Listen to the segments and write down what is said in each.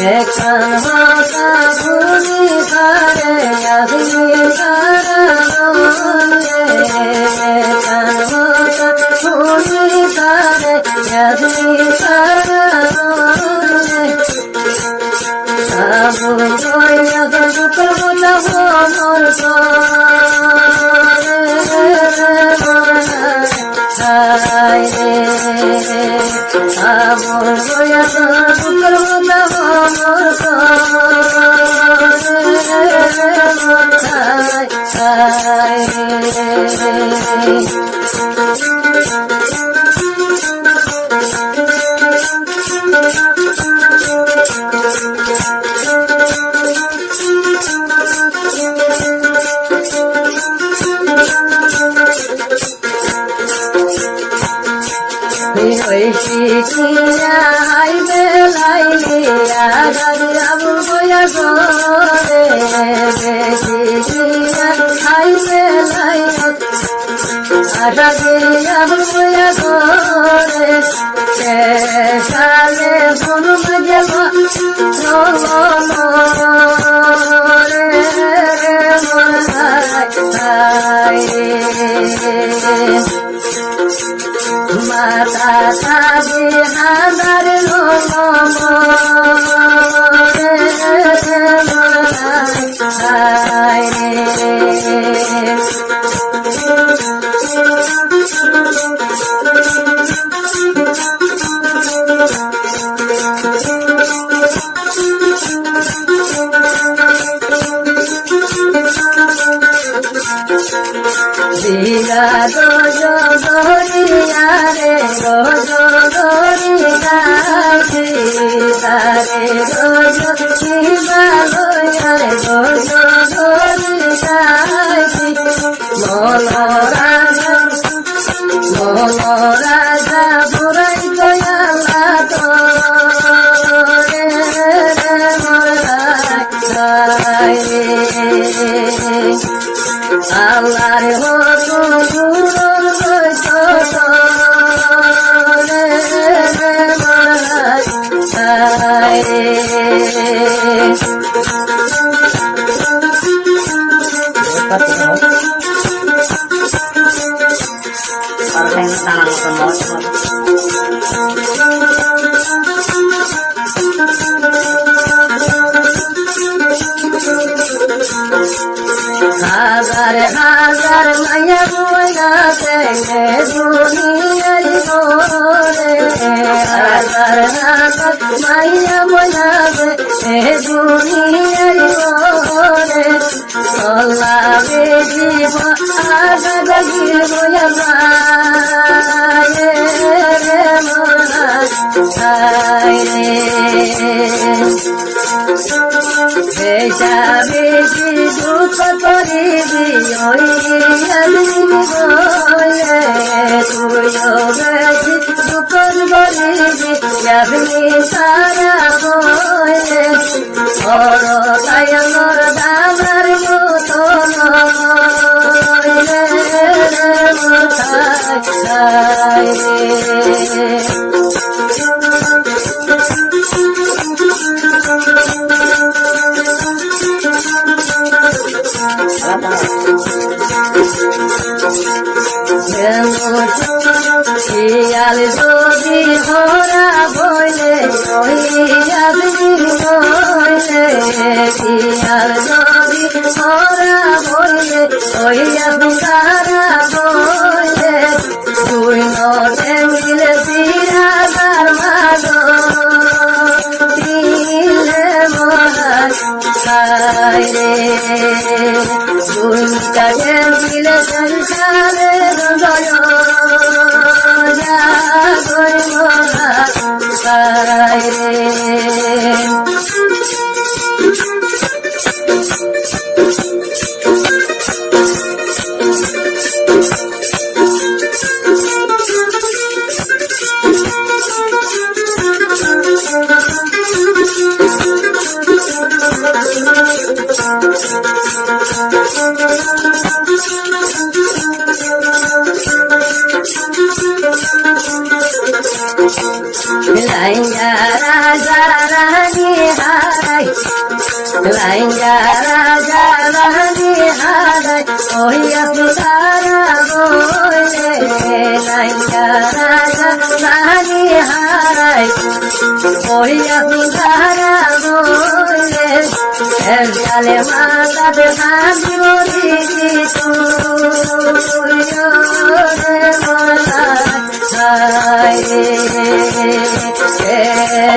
একখান হতা ভুলি পারে আধি তারা একখান হতা ভুলি পারে আধি তারা সাবুন কইয়া দুঃখ বলা মর সাবুন কইয়া দুঃখ বলা হাই বেলাই আবুল বয়া গরে হাই বেলাই আশা আবুল বয়া গরে সালে ফোন বাজে মাতা সাজে হাজার দিলা দরিয়া রে দরিয়া তারে শিবা লয়া রে দরিয়া মনোরাজা বুড়াই গয়ালা আল্লাহর হাজার হাজার মায়া বইয়াতে দুনিয়ার ঘরে হাজার হাজার মায়া বইয়াতে দুনিয়ার ঘরে আল্লাহ বেজিব আজাদ গির বইয়া রে মোরা বেশা বেশি দুঃখ করিবি ওই তুইও বেশি দুঃখ করিবি যাবি সারা বয়ে বড় কায়মর দামার মতো শিয়াল যদি হরা বইলে শিয়াল যদি হরা বইলে তারা বইলে তুই নদে মিলে বিরাগার মাঝ দিলে মহায় দুইটা মিলে সংসারে জয় রাজা রানী লাইঙ্গা রাজা রানী হারাই ওইয়া পুতারা বলে লাইঙ্গা রাজা রানী হারাই ওইয়া পুতারা বলে এলে মাতার হাতি বলি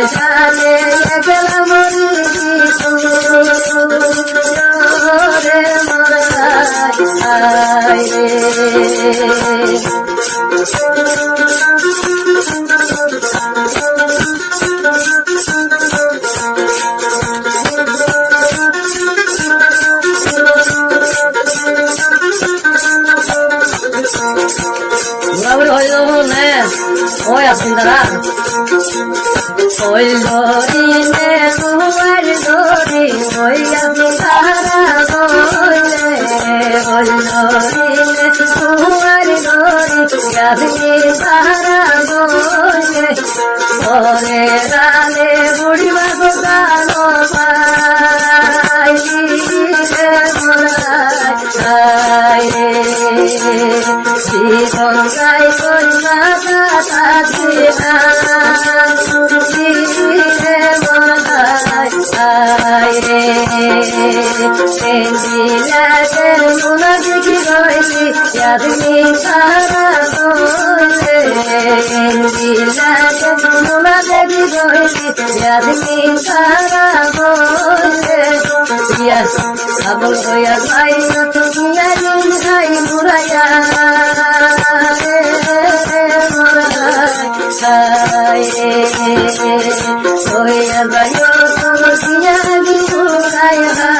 জানে গেলা মরি রে মরাই ওই আপনারা ওই দরিনে তোমার দরি ওই আপনারা বলে ওই দরিনে তোমার দরি আপনি তারা বলে ওরে রানে বুড়ি বাবু গানো পাই জীবন গাই কলকাতা থাকিনা রে মুনা দেখি রয়েছি আপনি সারা বলে মুনা দেখি রয়েছি আপনি সারা বলে আবল হইয়া ভাই তুমিয়া দিন খাই মুরাইয়া হইয়া ভাই তুমিয়া দিন মুরাইয়া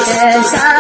রে